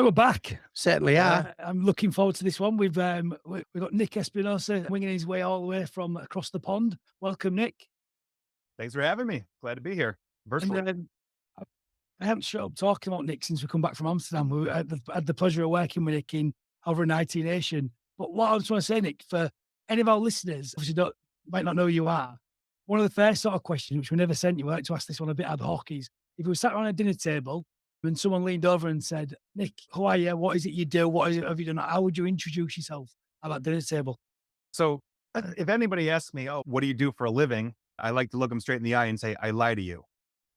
We're back. Certainly are. I'm looking forward to this one. We've got Nick Espinosa winging his way all the way from across the pond. Welcome, Nick. Thanks for having me. Glad to be here And virtually. I I haven't shut up talking about Nick since we come back from Amsterdam. We had the pleasure of working with Nick in over in IT Nation. But what I just want to say, Nick, for any of our listeners, obviously might not know who you are. One of the first sort of questions, which we never sent you, I like to ask this one a bit ad hoc, is if we sat around a dinner table and someone leaned over and said, "Nick, who are you? What is it you do? What is it have you done? How would you introduce yourself at that dinner table?" So, if anybody asks me, "Oh, what do you do for a living?" I like to look them straight in the eye and say, "I lie to you."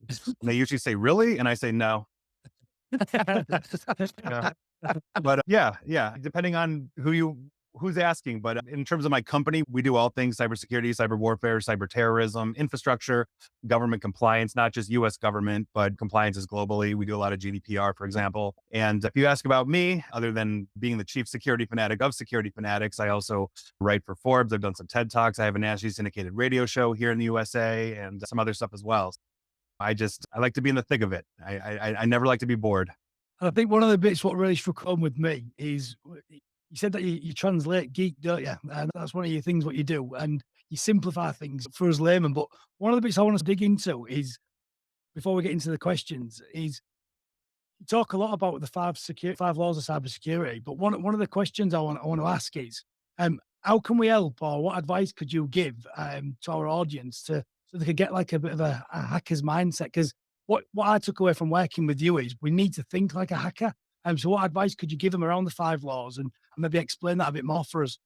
And they usually say, "Really?" And I say, "No." Yeah. But yeah, depending on who's asking. But in terms of my company, we do all things cybersecurity, cyber warfare, cyber terrorism, infrastructure, government compliance, not just US government, but compliances globally. We do a lot of GDPR, for example. And if you ask about me, other than being the chief security fanatic of Security Fanatics, I also write for Forbes. I've done some TED Talks. I have a nationally syndicated radio show here in the USA and some other stuff as well. I like to be in the thick of it. I never like to be bored. And I think one of the bits what really struck home with me is you said that you translate geek, don't you? And that's one of your things what you do, and you simplify things for us laymen. But one of the bits I want to dig into is before we get into the questions is you talk a lot about the five laws of cybersecurity. But one of the questions I want to ask is how can we help, or what advice could you give to our audience so they could get like a bit of a hacker's mindset? Because what I took away from working with you is we need to think like a hacker. So what advice could you give them around the five laws and maybe explain that a bit more for us?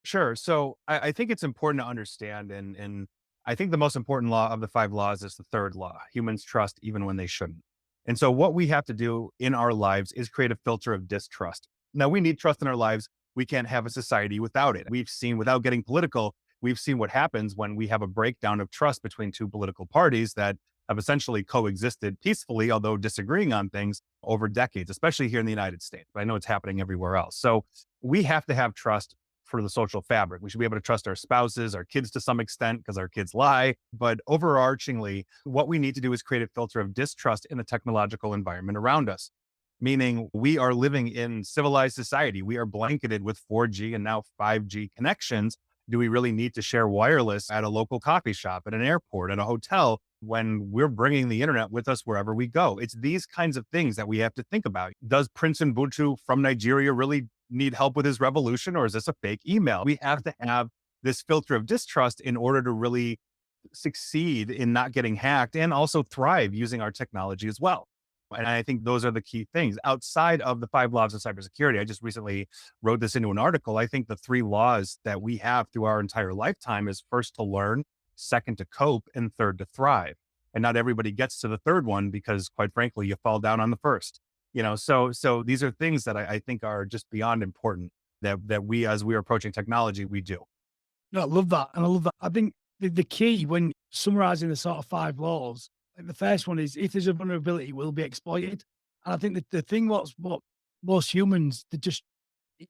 Sure. So I think it's important to understand, and I think the most important law of the five laws is the third law: humans trust even when they shouldn't. And so what we have to do in our lives is create a filter of distrust. Now, we need trust in our lives. We can't have a society without it. We've seen, without getting political, we've seen what happens when we have a breakdown of trust between two political parties that have essentially coexisted peacefully, although disagreeing on things over decades, especially here in the United States. But I know it's happening everywhere else. So we have to have trust for the social fabric. We should be able to trust our spouses, our kids to some extent, because our kids lie. But overarchingly, what we need to do is create a filter of distrust in the technological environment around us. Meaning we are living in civilized society. We are blanketed with 4G and now 5G connections. Do we really need to share wireless at a local coffee shop, at an airport, at a hotel, when we're bringing the internet with us wherever we go? It's these kinds of things that we have to think about. Does Prince Ubuntu from Nigeria really need help with his revolution, or is this a fake email? We have to have this filter of distrust in order to really succeed in not getting hacked and also thrive using our technology as well. And I think those are the key things outside of the five laws of cybersecurity. I just recently wrote this into an article. I think the three laws that we have through our entire lifetime is first to learn, second to cope, and third to thrive. And not everybody gets to the third one because, quite frankly, you fall down on the first. So these are things that I think are just beyond important that we, as we are approaching technology, we do. No, I love that. And I love that. I think the key when summarizing the sort of five laws, like the first one is if there's a vulnerability, it will be exploited. And I think that the thing what most humans, they just, it,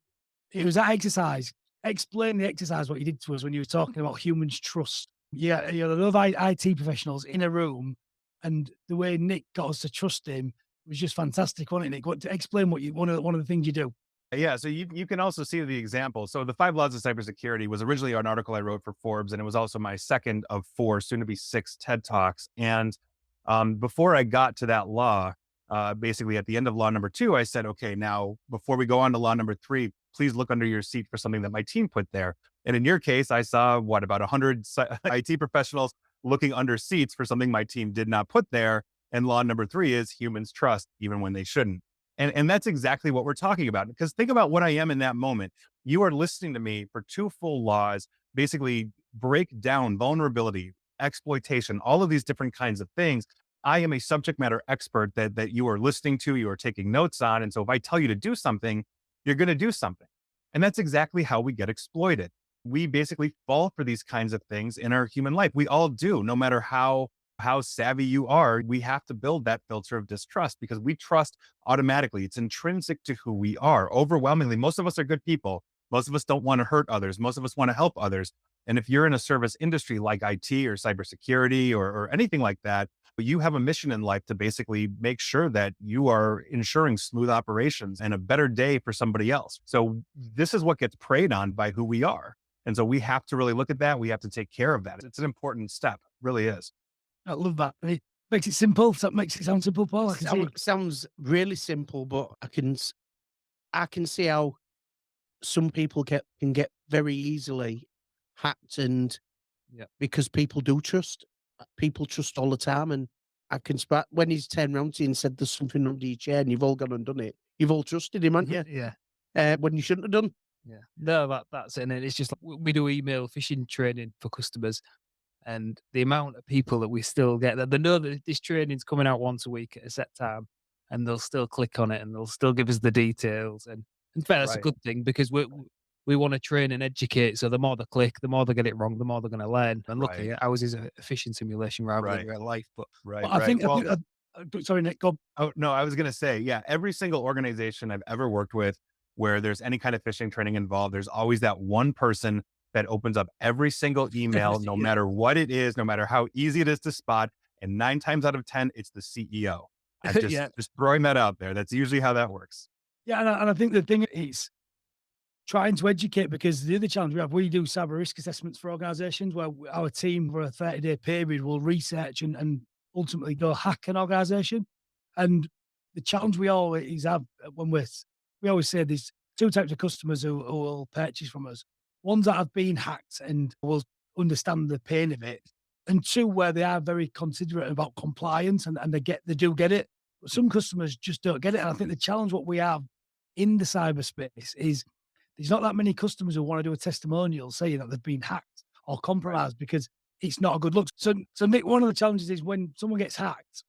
it was that exercise. Explain the exercise, what you did to us when you were talking about humans trust. Yeah, a lot of IT professionals in a room, and the way Nick got us to trust him was just fantastic, wasn't it, Nick? To explain what you one of the things you do. Yeah, so you can also see the example. So the five laws of cybersecurity was originally an article I wrote for Forbes, and it was also my second of four, soon to be six TED Talks. And before I got to that law, basically at the end of law number two, I said, okay, now before we go on to law number three, please look under your seat for something that my team put there. And in your case, I saw about 100 IT professionals looking under seats for something my team did not put there. And law number three is humans trust even when they shouldn't. And that's exactly what we're talking about. Because think about what I am in that moment. You are listening to me for two full laws, basically break down vulnerability, exploitation, all of these different kinds of things. I am a subject matter expert that you are listening to, you are taking notes on. And so if I tell you to do something, you're going to do something. And that's exactly how we get exploited. We basically fall for these kinds of things in our human life. We all do, no matter how savvy you are. We have to build that filter of distrust because we trust automatically. It's intrinsic to who we are. Overwhelmingly, most of us are good people. Most of us don't want to hurt others. Most of us want to help others. And if you're in a service industry like IT or cybersecurity or anything like that, You have a mission in life to basically make sure that you are ensuring smooth operations and a better day for somebody else. So this is what gets preyed on by who we are. And so we have to really look at that. We have to take care of that. It's an important step, it really is. I love that. And it makes it simple. So that makes it sound simple, Paul. I can see. Sounds really simple, but I can see how some people can get very easily hacked, and Yeah. because people do trust. People trust all the time, and I can spot when he's turned around to you and said there's something under your chair and you've all gone and done it. You've all trusted him, haven't you? Yeah. When you shouldn't have done. Yeah. No, that's it. And it's just like we do email phishing training for customers, and the amount of people that we still get that they know that this training's coming out once a week at a set time, and they'll still click on it and they'll still give us the details. And in fact, that's a Right. good thing because we want to train and educate. So the more they click, the more they get it wrong, the more they're going to learn. And luckily, Right. ours is a phishing simulation rather Right. than real life. But Right. But I Right. think, Well, sorry, Nick, go. oh, no, I was going to say, yeah, every single organization I've ever worked with where there's any kind of phishing training involved, there's always that one person that opens up every single email, no Yeah. matter what it is, no matter how easy it is to spot. And 9 times out of 10, it's the CEO. I'm just, Yeah. just throwing that out there. That's usually how that works. Yeah, and I think the thing is trying to educate, because the other challenge we do cyber risk assessments for organizations where our team for a 30-day period will research and ultimately go hack an organization. And the challenge we always have when we always say there's two types of customers who will purchase from us. Ones that have been hacked and will understand the pain of it, and two where they are very considerate about compliance and they do get it. But some customers just don't get it. And I think the challenge what we have in the cyberspace is there's not that many customers who want to do a testimonial saying that they've been hacked or compromised because it's not a good look. So Nick, one of the challenges is when someone gets hacked,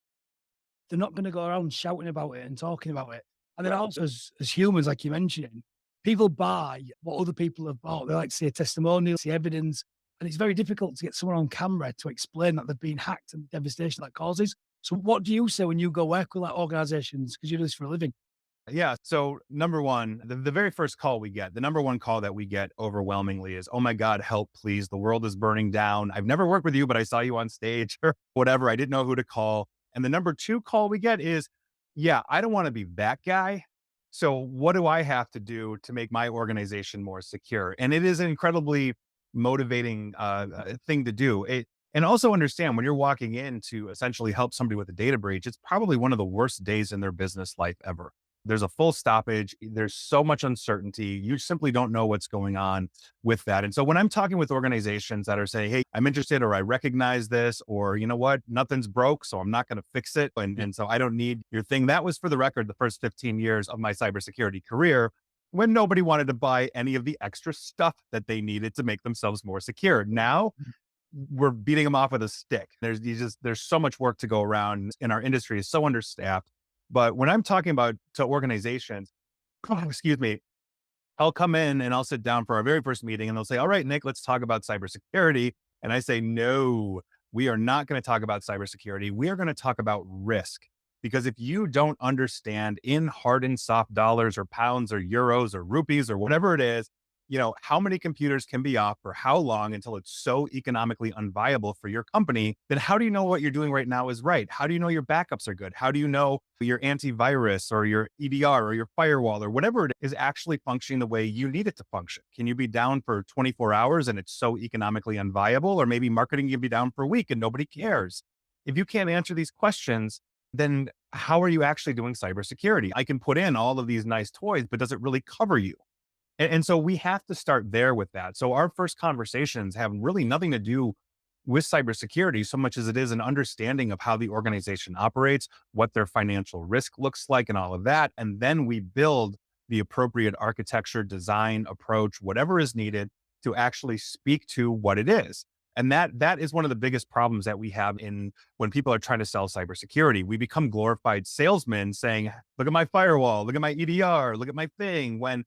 they're not going to go around shouting about it and talking about it. And then also, as humans, like you mentioned, people buy what other people have bought. They like to see a testimonial, see evidence, and it's very difficult to get someone on camera to explain that they've been hacked and the devastation that causes. So, what do you say when you go work with like organizations, because you do this for a living? Yeah. So number one, the very first call we get, the number one call that we get overwhelmingly is, oh my God, help, please. The world is burning down. I've never worked with you, but I saw you on stage or whatever. I didn't know who to call. And the number two call we get is, yeah, I don't want to be that guy. So what do I have to do to make my organization more secure? And it is an incredibly motivating thing to do. And also understand when you're walking in to essentially help somebody with a data breach, it's probably one of the worst days in their business life ever. There's a full stoppage. There's so much uncertainty. You simply don't know what's going on with that. And so when I'm talking with organizations that are saying, hey, I'm interested, or I recognize this, or you know what, nothing's broke, so I'm not going to fix it. And so I don't need your thing. That was, for the record, the first 15 years of my cybersecurity career when nobody wanted to buy any of the extra stuff that they needed to make themselves more secure. Now we're beating them off with a stick. There's so much work to go around, and our industry is so understaffed. But when I'm talking about to organizations, excuse me, I'll come in and I'll sit down for our very first meeting and they'll say, all right, Nick, let's talk about cybersecurity. And I say, no, we are not going to talk about cybersecurity. We are going to talk about risk. Because if you don't understand in hard and soft dollars or pounds or euros or rupees or whatever it is, how many computers can be off for how long until it's so economically unviable for your company, then how do you know what you're doing right now is right? How do you know your backups are good? How do you know your antivirus or your EDR or your firewall or whatever it is actually functioning the way you need it to function? Can you be down for 24 hours and it's so economically unviable? Or maybe marketing can be down for a week and nobody cares. If you can't answer these questions, then how are you actually doing cybersecurity? I can put in all of these nice toys, but does it really cover you? And so we have to start there with that. So our first conversations have really nothing to do with cybersecurity so much as it is an understanding of how the organization operates, what their financial risk looks like, and all of that. And then we build the appropriate architecture, design, approach, whatever is needed to actually speak to what it is. And that is one of the biggest problems that we have in when people are trying to sell cybersecurity. We become glorified salesmen saying, look at my firewall, look at my EDR, look at my thing, when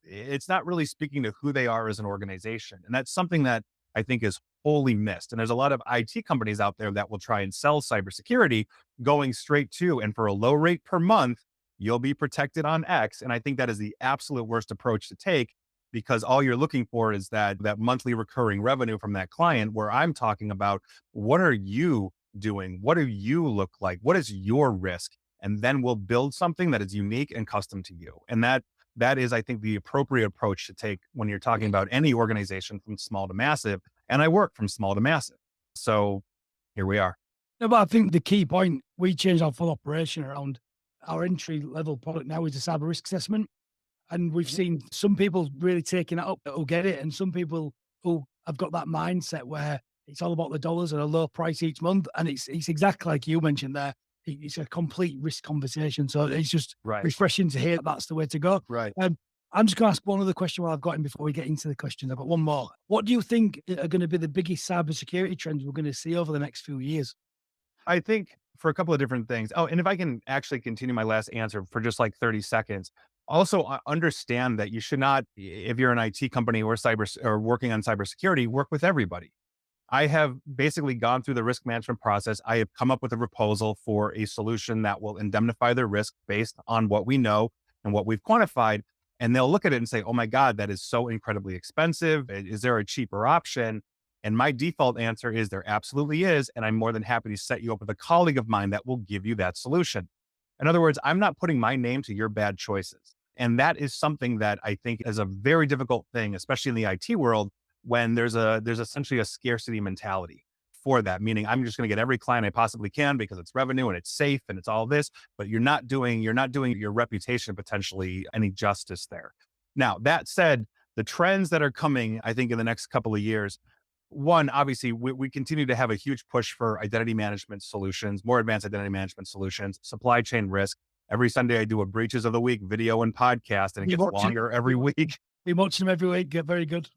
it's not really speaking to who they are as an organization. And that's something that I think is wholly missed. And there's a lot of IT companies out there that will try and sell cybersecurity going straight to, and for a low rate per month, you'll be protected on X. And I think that is the absolute worst approach to take, because all you're looking for is that monthly recurring revenue from that client, where I'm talking about, what are you doing? What do you look like? What is your risk? And then we'll build something that is unique and custom to you. And that is, I think, the appropriate approach to take when you're talking about any organization from small to massive. And I work from small to massive. So here we are. No, but I think the key point, we changed our full operation around our entry level product now is a cyber risk assessment. And we've seen some people really taking it up who'll get it, and some people who have got that mindset where it's all about the dollars and a low price each month. And it's exactly like you mentioned there. It's a complete risk conversation. So it's just Right. refreshing to hear that's the way to go. Right. I'm just going to ask one other question while I've got him before we get into the questions. I've got one more. What do you think are going to be the biggest cybersecurity trends we're going to see over the next few years? I think for a couple of different things. Oh, and if I can actually continue my last answer for just like 30 seconds. Also, understand that you should not, if you're an IT company or working on cybersecurity, work with everybody. I have basically gone through the risk management process. I have come up with a proposal for a solution that will indemnify their risk based on what we know and what we've quantified. And they'll look at it and say, oh my God, that is so incredibly expensive. Is there a cheaper option? And my default answer is there absolutely is. And I'm more than happy to set you up with a colleague of mine that will give you that solution. In other words, I'm not putting my name to your bad choices. And that is something that I think is a very difficult thing, especially in the IT world, when there's essentially a scarcity mentality for that, meaning I'm just going to get every client I possibly can because it's revenue and it's safe and it's all this, but you're not doing your reputation potentially any justice there. Now, that said, the trends that are coming, I think in the next couple of years, one, obviously, we continue to have a huge push for identity management solutions, more advanced identity management solutions, supply chain risk. Every Sunday, I do a breaches of the week video and podcast, and it gets longer every week. Been watching them every week. Get very good.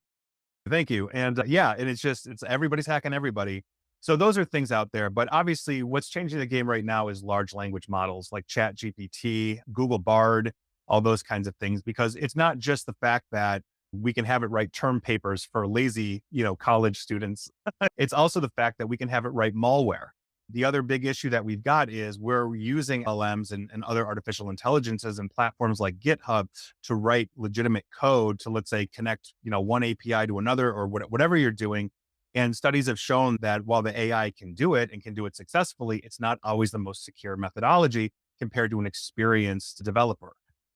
Thank you. And and it's everybody's hacking everybody. So those are things out there. But obviously, what's changing the game right now is large language models like ChatGPT, Google Bard, all those kinds of things, because it's not just the fact that we can have it write term papers for lazy, college students. It's also the fact that we can have it write malware. The other big issue that we've got is we're using LMs and other artificial intelligences and platforms like GitHub to write legitimate code to, let's say, connect, one API to another or whatever you're doing. And studies have shown that while the AI can do it and can do it successfully, it's not always the most secure methodology compared to an experienced developer.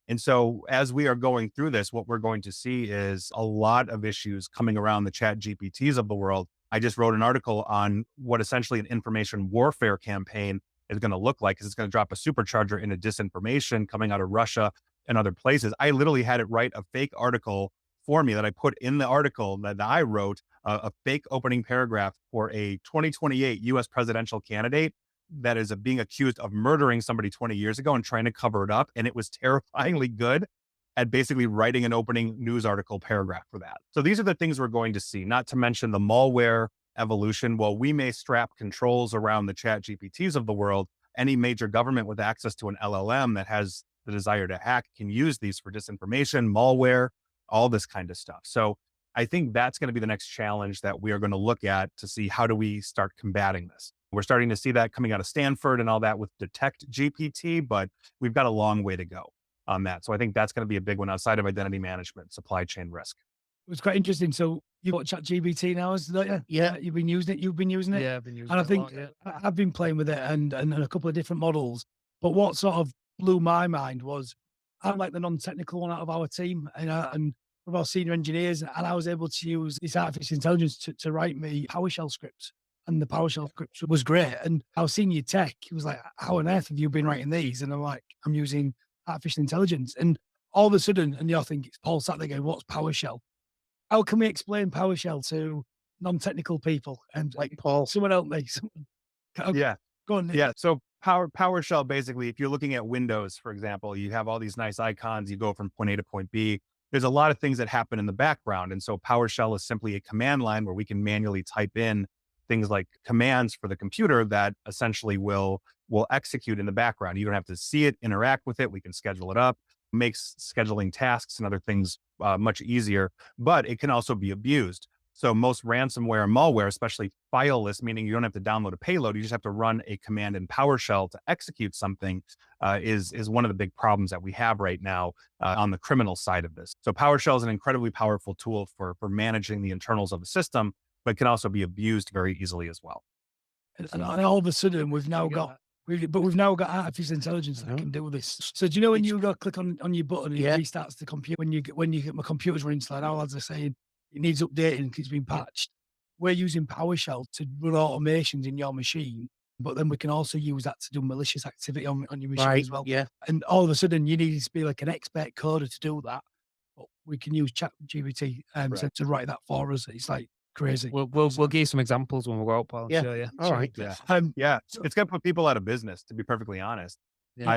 And so as we are going through this, what we're going to see is a lot of issues coming around the Chat GPTs of the world. I just wrote an article on what essentially an information warfare campaign is going to look like, because it's going to drop a supercharger into disinformation coming out of Russia and other places. I literally had it write a fake article for me that I put in the article that I wrote, a fake opening paragraph for a 2028 US presidential candidate that is being accused of murdering somebody 20 years ago and trying to cover it up. And it was terrifyingly good at basically writing an opening news article paragraph for that. So these are the things we're going to see, not to mention the malware evolution. While we may strap controls around the Chat GPTs of the world, any major government with access to an LLM that has the desire to hack can use these for disinformation, malware, all this kind of stuff. So I think that's going to be the next challenge that we are going to look at to see how do we start combating this. We're starting to see that coming out of Stanford and all that with Detect GPT, but we've got a long way to go on that. So I think that's going to be a big one outside of identity management, supply chain risk. It was quite interesting. So you've got ChatGPT now, don't you? Yeah. You've been using it. You've been using it. Yeah, I've been using And I it a think lot, yeah. I've been playing with it and a couple of different models. But what sort of blew my mind was I'm like the non-technical one out of our team and of our senior engineers. And I was able to use this artificial intelligence to write me PowerShell scripts. And the PowerShell script was great. And our senior tech, he was like, how on earth have you been writing these? And I'm like, I'm using artificial intelligence. And all of a sudden, and you're thinking, it's Paul sat there going, what's PowerShell? How can we explain PowerShell to non-technical people? And Like Paul. someone help me. Yeah. Go on, Nick. Yeah. So PowerShell, basically, if you're looking at Windows, for example, you have all these nice icons, you go from point A to point B. There's a lot of things that happen in the background. And so PowerShell is simply a command line where we can manually type in things like commands for the computer that essentially will execute in the background. You don't have to see it, interact with it. We can schedule it up, makes scheduling tasks and other things much easier, but it can also be abused. So most ransomware and malware, especially fileless, meaning you don't have to download a payload, you just have to run a command in PowerShell to execute something, is one of the big problems that we have right now on the criminal side of this. So PowerShell is an incredibly powerful tool for managing the internals of the system, but can also be abused very easily as well. And all of a sudden, we've now get got that. we've now got artificial intelligence that know. can do this. So do you know when It's- you go click on your button, and Yeah. it restarts the computer? When you get my computer's running slow, our lads are saying it needs updating because it's been patched. We're using PowerShell to run automations in your machine, but then we can also use that to do malicious activity on your machine Right. as well. Yeah. And all of a sudden, you need to be like an expert coder to do that. But we can use ChatGPT to write that for us. It's like crazy. We'll give you some examples when we go out, Paul, and Yeah. show you. All right. Yeah. Um, It's going to put people out of business, to be perfectly honest. Yeah.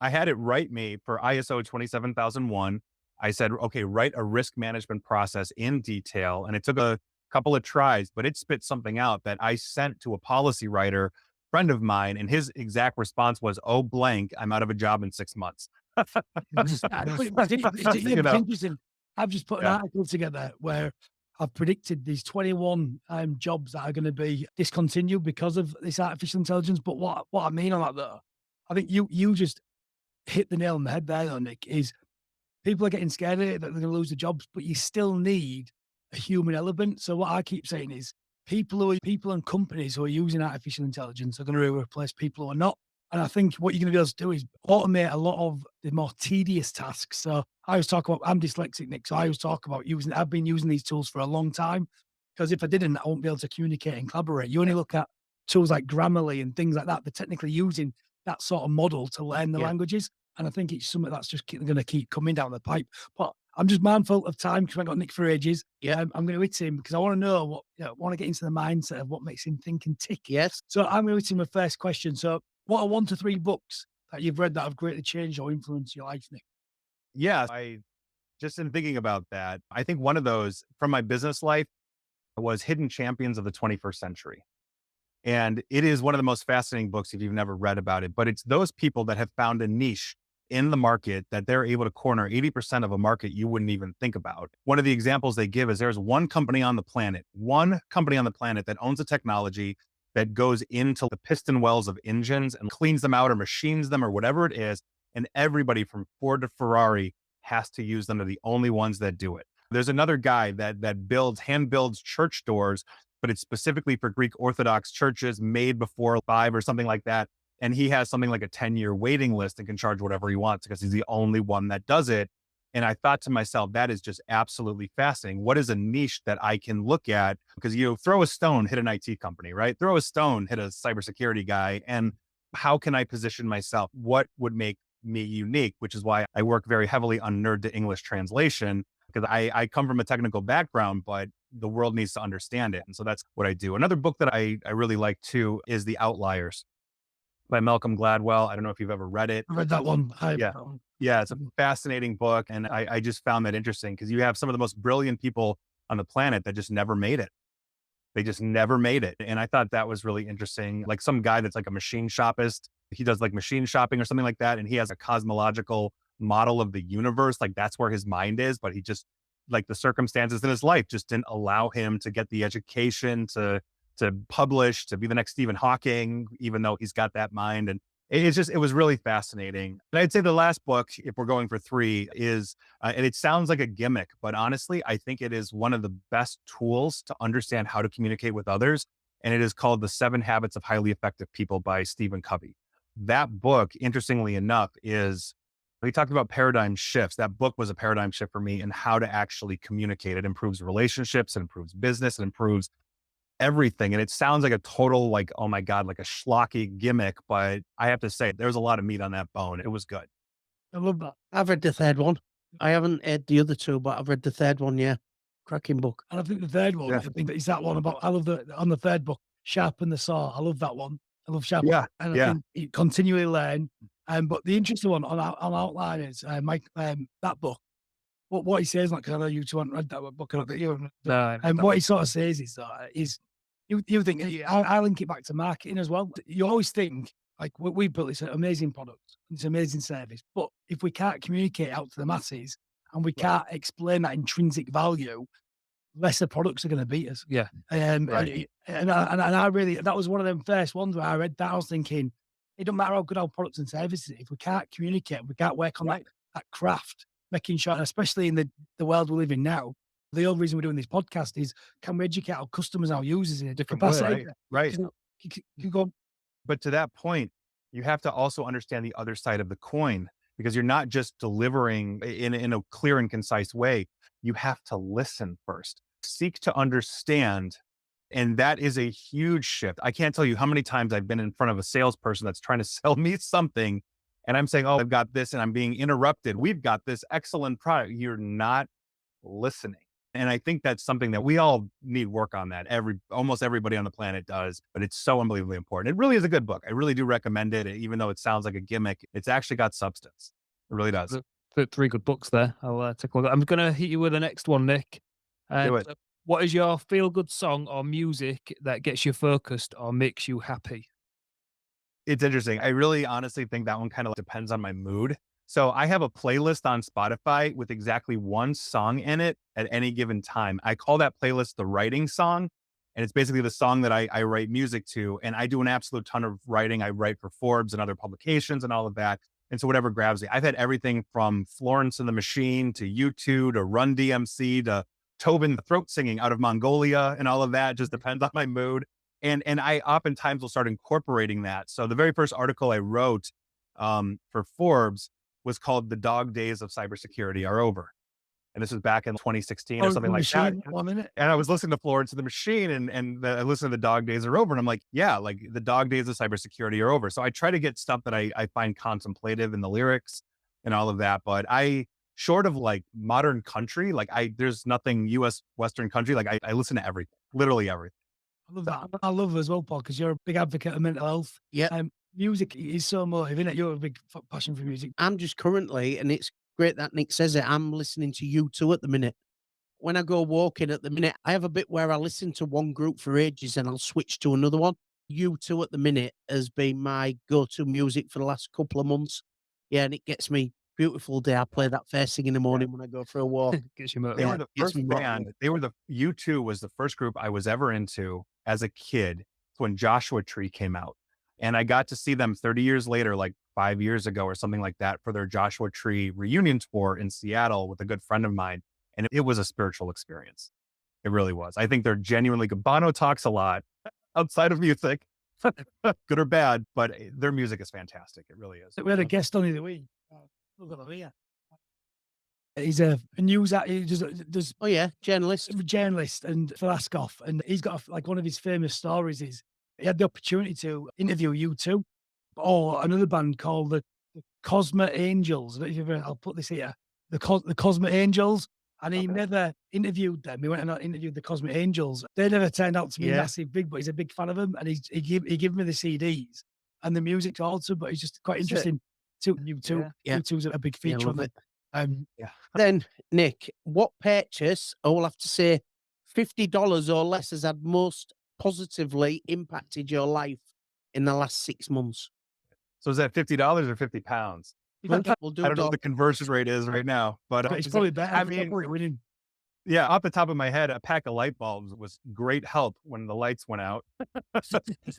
I had it write me for ISO 27001. I said, okay, write a risk management process in detail. And it took a couple of tries, but it spit something out that I sent to a policy writer friend of mine. And his exact response was, oh, blank, I'm out of a job in 6 months. It's You know, interesting. I've just put an Yeah. article together where I've predicted these 21 jobs that are going to be discontinued because of this artificial intelligence. But what I mean on that though, I think you just hit the nail on the head there, though, Nick. Is people are getting scared of it that they're going to lose their jobs, but you still need a human element. So what I keep saying is people and companies who are using artificial intelligence are going to replace people who are not. And I think what you're going to be able to do is automate a lot of the more tedious tasks. So I always talk about, I'm dyslexic, Nick. So I always talk about I've been using these tools for a long time because if I didn't, I won't be able to communicate and collaborate. You only look at tools like Grammarly and things like that. They're technically using that sort of model to learn the languages. And I think it's something that's just going to keep coming down the pipe. But I'm just mindful of time because I got Nick for ages. Yeah. I'm going to hit him because I want to know I want to get into the mindset of what makes him think and tick. Yes. So I'm going to hit him with first question. So what are 1 to 3 books that you've read that have greatly changed or influenced your life, Nick? yeah, I just in thinking about that, I think one of those from my business life was Hidden Champions of the 21st Century. And it is one of the most fascinating books if you've never read about it, but it's those people that have found a niche in the market that they're able to corner 80% of a market you wouldn't even think about. One of the examples they give is there's one company on the planet that owns a technology that goes into the piston wells of engines and cleans them out or machines them or whatever it is. And everybody from Ford to Ferrari has to use them. They're the only ones that do it. There's another guy that hand builds church doors, but it's specifically for Greek Orthodox churches made before 5 or something like that. And he has something like a 10-year waiting list and can charge whatever he wants because he's the only one that does it. And I thought to myself, that is just absolutely fascinating. What is a niche that I can look at? Because you throw a stone, hit an IT company, right? Throw a stone, hit a cybersecurity guy. And how can I position myself? What would make me unique? Which is why I work very heavily on Nerd to English translation, because I come from a technical background, but the world needs to understand it. And so that's what I do. Another book that I really like too is The Outliers by Malcolm Gladwell. I don't know if you've ever read it. I read that one. Yeah, it's a fascinating book. And I just found that interesting because you have some of the most brilliant people on the planet that just never made it. They just never made it. And I thought that was really interesting. Like some guy that's like a machine shopist, he does like machine shopping or something like that. And he has a cosmological model of the universe. Like that's where his mind is, but he just like the circumstances in his life just didn't allow him to get the education to publish, to be the next Stephen Hawking, even though he's got that mind. And it was really fascinating. And I'd say the last book, if we're going for 3, is, and it sounds like a gimmick, but honestly, I think it is one of the best tools to understand how to communicate with others. And it is called The 7 Habits of Highly Effective People by Stephen Covey. That book, interestingly enough, we talked about paradigm shifts. That book was a paradigm shift for me in how to actually communicate. It improves relationships, it improves business, it improves everything. And it sounds like a total, like, oh my God, like a schlocky gimmick. But I have to say, there's a lot of meat on that bone. It was good. I love that. I've read the third one. I haven't read the other 2, but I've read the third one. Yeah. Cracking book. And I think the third one, Yeah. I think that is that one about, I love on the third book, Sharpen the Saw. I love that one. I love Sharpen. Yeah, And I yeah. think you continually learn. But the interesting one on Outliners, Mike, that book, what he says, like, 'cause I know you two haven't read that book, I don't think you haven't. No, And what he sort of says is you think, I link it back to marketing as well. You always think, like, we built this amazing product, this amazing service, but if we can't communicate out to the masses and we can't explain that intrinsic value, lesser products are going to beat us. yeah. Right. And I really, that was one of them first ones where I read that. I was thinking, it don't matter how good our products and services, if we can't communicate, we can't work on that craft, making sure, and especially in the world we live in now. The whole reason we're doing this podcast is, can we educate our customers, our users in a different capacity? Right. Because You go, But to that point, you have to also understand the other side of the coin because you're not just delivering in a clear and concise way. You have to listen first, seek to understand. And that is a huge shift. I can't tell you how many times I've been in front of a salesperson that's trying to sell me something. And I'm saying, oh, I've got this, and I'm being interrupted. We've got this excellent product. You're not listening. And I think that's something that we all need work on that. Almost everybody on the planet does, but it's so unbelievably important. It really is a good book. I really do recommend it. Even though it sounds like a gimmick, it's actually got substance. It really does. Three good books there. I'll take a look. I'm going to hit you with the next one, Nick. Do it. What is your feel-good song or music that gets you focused or makes you happy? It's interesting. I really honestly think that one kind of depends on my mood. So I have a playlist on Spotify with exactly one song in it at any given time. I call that playlist the writing song. And it's basically the song that I write music to. And I do an absolute ton of writing. I write for Forbes and other publications and all of that. And so whatever grabs me. I've had everything from Florence and the Machine to U2 to Run DMC to Tobin the throat singing out of Mongolia and all of that. It just depends on my mood. And I oftentimes will start incorporating that. So the very first article I wrote for Forbes was called "The Dog Days of Cybersecurity Are Over," and this was back in 2016 or something like that. 1 minute. And I was listening to Florence and the Machine, I listened to "The Dog Days Are Over," and I'm like, yeah, like the dog days of cybersecurity are over. So I try to get stuff that I find contemplative in the lyrics and all of that. But short of like modern country, like there's nothing U.S. Western country. Like I listen to everything, literally everything. I love that. I love it as well, Paul, because you're a big advocate of mental health. Yeah. Music is so motivating, isn't it? You're a big passion for music. I'm just currently, and it's great that Nick says it, I'm listening to U2 at the minute. When I go walking at the minute, I have a bit where I listen to one group for ages and I'll switch to another one. U2 at the minute has been my go-to music for the last couple of months. Yeah, and it gets me beautiful day. I play that first thing in the morning when I go for a walk. Gets you They motivated. were the gets first me motivated. band. U2 was the first group I was ever into as a kid when Joshua Tree came out. And I got to see them 30 years later, like 5 years ago or something like that, for their Joshua Tree reunion tour in Seattle with a good friend of mine. And it was a spiritual experience. It really was. I think they're genuinely good. Bono talks a lot outside of music, good or bad, but their music is fantastic. It really is. We had a guest on the other week. Look at him here. He's a news he does Oh yeah, journalist. journalist and Velasquez, and he's got like one of his famous stories is he had the opportunity to interview U2 or another band called the Cosmic Angels. I don't know if you've ever, I'll put this here, the Cosmic Angels, and he never interviewed them. He went and interviewed the Cosmic Angels. They never turned out to be massive big, but he's a big fan of them, and he gave me the CDs and the music also. But it's just quite interesting. U2, Yeah. U2's a big Yeah, feature love of it. it. Then, Nick, what purchase, I will have to say, $50 or less has had most positively impacted your life in the last 6 months? So is that $50 or 50 pounds? We'll do I don't know what dog. the conversion rate is right now, but But it's probably better. I mean, winning. yeah, off the top of my head, a pack of light bulbs was great help when the lights went out.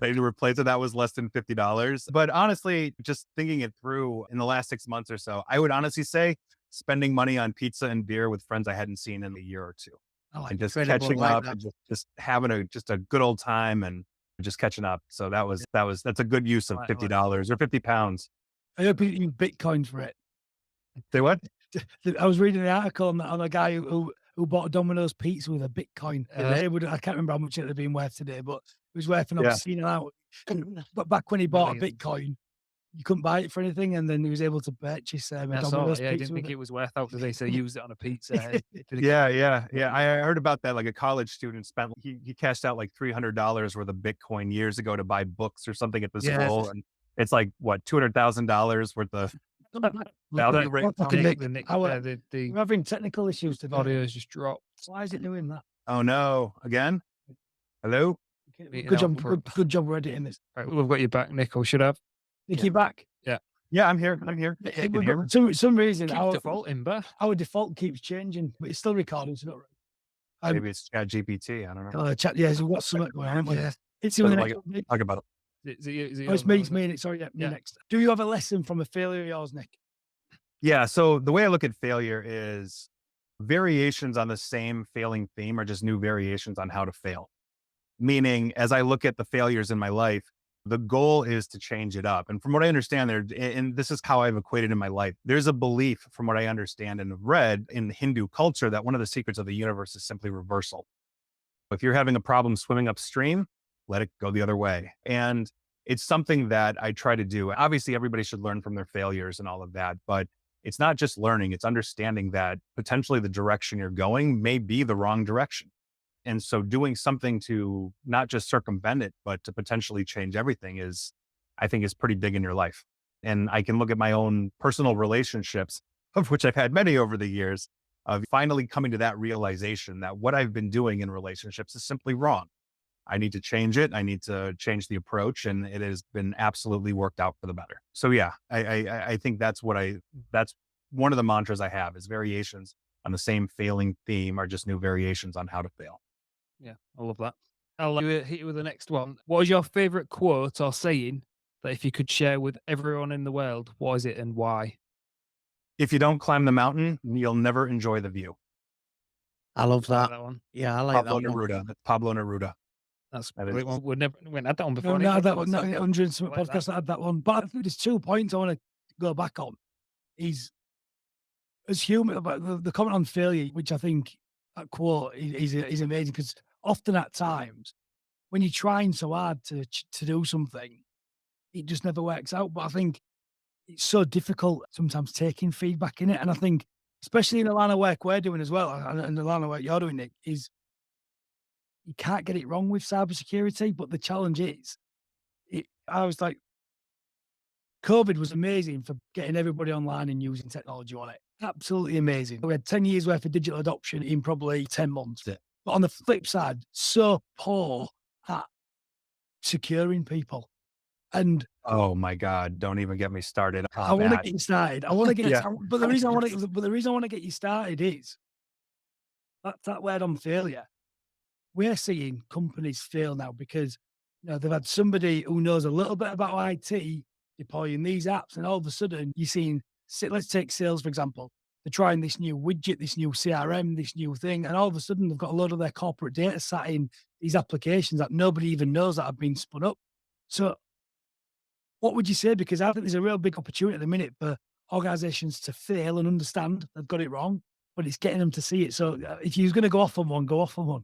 They to replace it, that was less than $50. But honestly, just thinking it through in the last 6 months or so, I would honestly say spending money on pizza and beer with friends I hadn't seen in a year or two, I like and just Incredible, catching like up that. and just having a good old time and just catching up. So that's a good use of I like that. $50 or 50 pounds. I hope you use Bitcoin for it. Say what? I was reading an article on a guy who bought a Domino's pizza with a Bitcoin. I can't remember how much it had been worth today, but it was worth an Yeah. obscene amount. But back when he bought a Brilliant. Bitcoin, you couldn't buy it for anything, and then he was able to purchase a I saw Domino's that. Yeah, I pizza didn't with think it. it was worth out today, so I used it on a pizza. Yeah. I heard about that. Like a college student he cashed out like $300 worth of Bitcoin years ago to buy books or something at the Yes. school, and it's like what $200,000 worth of value rate. Fucking Nick, the we're having technical issues today. audio's just dropped. Why is it doing that? Oh no! Again? Hello? Meeting Good out job. for- Good job we're editing this. Right, we've got you back, Nick. We should have. Nick, you back? Yeah, I'm here. I'm here. It- Can you hear me? For some reason, Keep defaulting, but our default keeps changing, but it's still recording. So not right. Maybe it's got GPT. I don't know. Chat. Yeah, so what's something going on? haven't we? yeah, It's in the Like next one, Nick. Talk about it. Oh, it's me. It's me. Sorry, me Yeah. next. Do you have a lesson from a failure of yours, Nick? Yeah. So the way I look at failure is variations on the same failing theme are just new variations on how to fail. Meaning, as I look at the failures in my life, the goal is to change it up. And from what I understand there, and this is how I've equated in my life, there's a belief from what I understand and have read in Hindu culture that one of the secrets of the universe is simply reversal. If you're having a problem swimming upstream, let it go the other way. And it's something that I try to do. Obviously, everybody should learn from their failures and all of that, but it's not just learning, it's understanding that potentially the direction you're going may be the wrong direction. And so doing something to not just circumvent it, but to potentially change everything is, I think, is pretty big in your life. And I can look at my own personal relationships, of which I've had many over the years, of finally coming to that realization that what I've been doing in relationships is simply wrong. I need to change it. I need to change the approach, and it has been absolutely worked out for the better. So yeah, I think that's that's one of the mantras I have is variations on the same failing theme are just new variations on how to fail. Yeah, I love that. I'll hit you with the next one. What is your favorite quote or saying that if you could share with everyone in the world, what is it and why? If you don't climb the mountain, you'll never enjoy the view. I love I like that. that one. Yeah, I like Pablo that one. Neruda. That's Pablo Neruda. That's That a is great one. We had that one No, before. no, Nick. that one, no, 100 and I something like that. podcasts that had that one. But I think there's 2 points I want to go back on. Is as human, about the comment on failure, which I think that quote is amazing because often at times when you're trying so hard to do something, it just never works out. But I think it's so difficult sometimes taking feedback in it, and I think especially in the line of work we're doing as well, and the line of work you're doing, Nick, is you can't get it wrong with cybersecurity. But the challenge is, I was like, COVID was amazing for getting everybody online and using technology on it. Absolutely amazing. We had 10 years worth of digital adoption in probably 10 months. That's it. But on the flip side, so poor at securing people. And Oh my God. Don't even get me started I on want to that. get you started. I want to get Yeah. but the reason I want to but the reason I want to get you started is that word on failure. We're seeing companies fail now because they've had somebody who knows a little bit about IT deploying these apps, and all of a sudden you're seeing. Let's take sales for example. They're trying this new widget, this new CRM, this new thing, and all of a sudden they've got a load of their corporate data sat in these applications that nobody even knows that have been spun up. So, what would you say? Because I think there's a real big opportunity at the minute for organizations to fail and understand they've got it wrong, but it's getting them to see it. So, if you're going to go off on one, go off on one.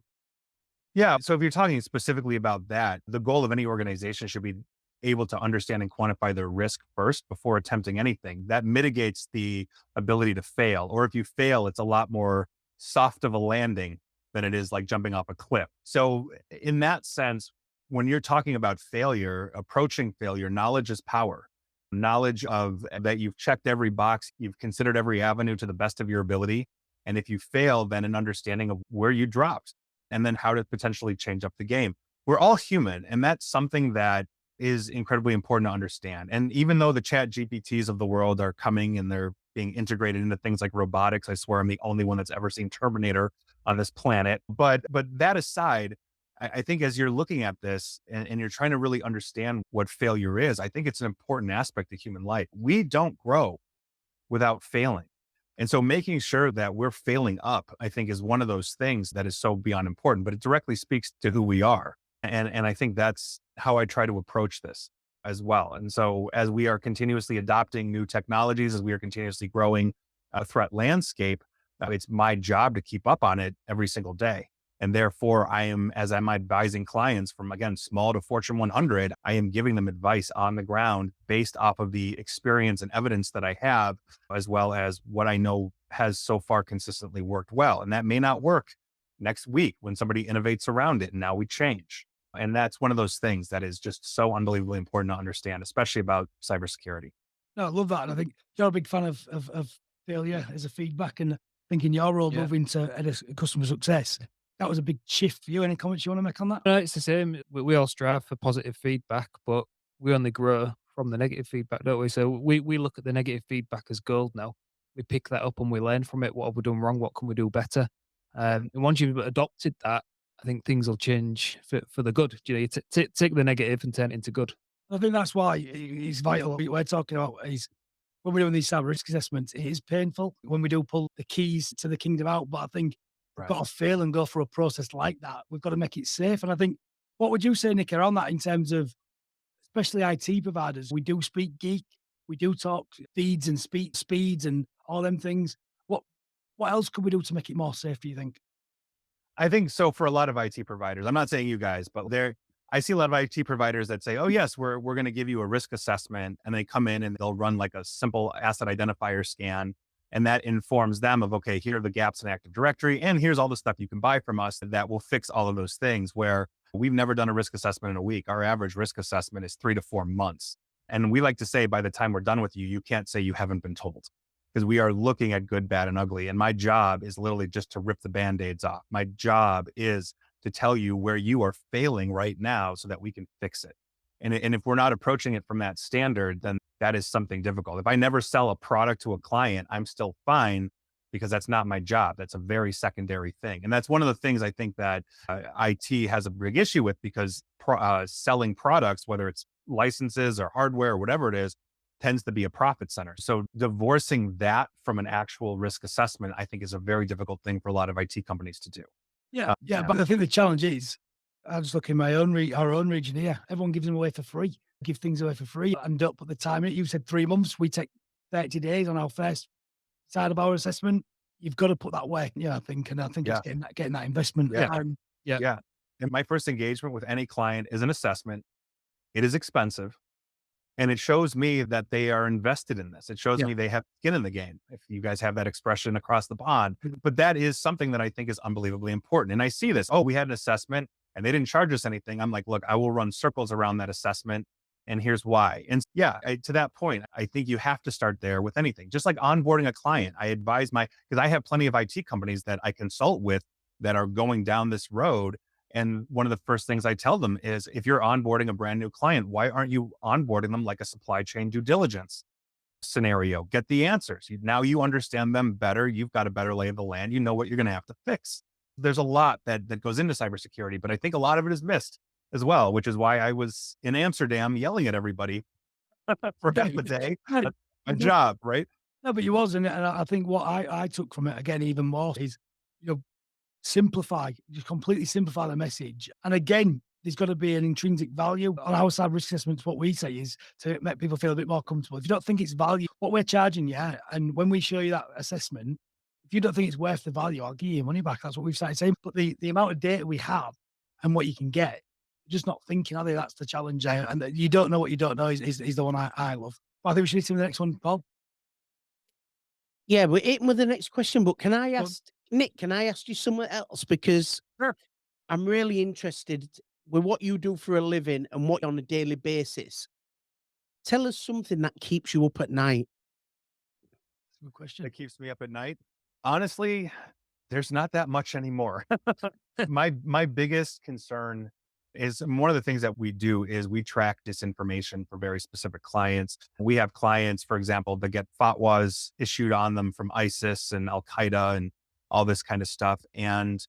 Yeah. So if you're talking specifically about that, the goal of any organization should be able to understand and quantify their risk first before attempting anything. That mitigates the ability to fail. Or if you fail, it's a lot more soft of a landing than it is like jumping off a cliff. So in that sense, when you're talking about failure, approaching failure, knowledge is power. Knowledge of that you've checked every box, you've considered every avenue to the best of your ability. And if you fail, then an understanding of where you dropped and then how to potentially change up the game. We're all human, and that's something that is incredibly important to understand. And even though the chat GPTs of the world are coming and they're being integrated into things like robotics, I swear I'm the only one that's ever seen Terminator on this planet. But that aside, I think as you're looking at this and you're trying to really understand what failure is, I think it's an important aspect of human life. We don't grow without failing. And so making sure that we're failing up, I think is one of those things that is so beyond important, but it directly speaks to who we are. And I think that's how I try to approach this as well. And so as we are continuously adopting new technologies, as we are continuously growing a threat landscape, it's my job to keep up on it every single day. And therefore, as I'm advising clients from, again, small to Fortune 100, I am giving them advice on the ground based off of the experience and evidence that I have, as well as what I know has so far consistently worked well. And that may not work next week when somebody innovates around it and now we change. And that's one of those things that is just so unbelievably important to understand, especially about cybersecurity. No, I love that. And I think you're a big fan of failure as a feedback. And I think in your role, Yeah. moving to head of customer success, that was a big shift for you. Any comments you want to make on that? No, it's the same. We all strive for positive feedback, but we only grow from the negative feedback, don't we? So we look at the negative feedback as gold now. We pick that up and we learn from it. What have we done wrong? What can we do better? And once you've adopted that, I think things will change for the good. You take the negative and turn it into good. I think that's why it's vital. What we're talking about is when we're doing these cyber risk assessments, it is painful when we do pull the keys to the kingdom out. But I think we've got to fail and go through a process like that. We've got to make it safe. And I think What would you say, Nick, around that in terms of especially IT providers? We do speak geek, we do talk feeds and speeds and all them things. What else could we do to make it more safe, do you think? I think so for a lot of IT providers. I'm not saying you guys, but I see a lot of IT providers that say, "Oh yes, we're going to give you a risk assessment," and they come in and they'll run like a simple asset identifier scan, and that informs them of, okay, here are the gaps in Active Directory, and here's all the stuff you can buy from us that will fix all of those things. Where we've never done a risk assessment in a week. Our average risk assessment is 3 to 4 months, and we like to say by the time we're done with you, you can't say you haven't been told, because we are looking at good, bad, and ugly. And my job is literally just to rip the Band-Aids off. My job is to tell you where you are failing right now so that we can fix it. And if we're not approaching it from that standard, then that is something difficult. If I never sell a product to a client, I'm still fine because that's not my job. That's a very secondary thing. And that's one of the things I think that IT has a big issue with, because selling products, whether it's licenses or hardware or whatever it is, tends to be a profit center. So divorcing that from an actual risk assessment, I think, is a very difficult thing for a lot of IT companies to do. Yeah, but I think the challenge is, I just look in my own our own region here. Everyone gives them away for free, give things away for free, and don't put the time in it. You said 3 months. We take 30 days on our first side of our assessment. You've got to put that way. Yeah, I think Yeah. it's getting that investment. Yeah. Yeah. Yeah. And my first engagement with any client is an assessment. It is expensive. And it shows me that they are invested in this. It shows Yeah. me they have skin in the game, if you guys have that expression across the pond. But that is something that I think is unbelievably important. And I see this. Oh, we had an assessment and they didn't charge us anything. I'm like, look, I will run circles around that assessment. And here's why. And yeah, to that point, I think you have to start there with anything. Just like onboarding a client, I advise because I have plenty of IT companies that I consult with that are going down this road. And one of the first things I tell them is, if you're onboarding a brand new client, why aren't you onboarding them like a supply chain due diligence scenario? Get the answers. Now you understand them better. You've got a better lay of the land. You know what you're going to have to fix. There's a lot that goes into cybersecurity, but I think a lot of it is missed as well, which is why I was in Amsterdam yelling at everybody for half a day. A job, right? No, but you was, and I think what I took from it again even more is, simplify, just completely simplify the message. And again, there's got to be an intrinsic value. On our side, risk assessments, what we say is to make people feel a bit more comfortable. If you don't think it's value, what we're charging you, and when we show you that assessment, if you don't think it's worth the value, I'll give you your money back. That's what we've started saying. But the amount of data we have and what you can get, just not thinking, I think that's the challenge. And that you don't know what you don't know is the one I love. But I think we should listen to the next one, Paul. Yeah, we're hitting with the next question, but can I Go on. ask, Nick, can I ask you something else? Because Sure. I'm really interested with what you do for a living and what on a daily basis. Tell us something that keeps you up at night. Good question. That keeps me up at night. Honestly, there's not that much anymore. My biggest concern is, one of the things that we do is we track disinformation for very specific clients. We have clients, for example, that get fatwas issued on them from ISIS and Al Qaeda and all this kind of stuff. And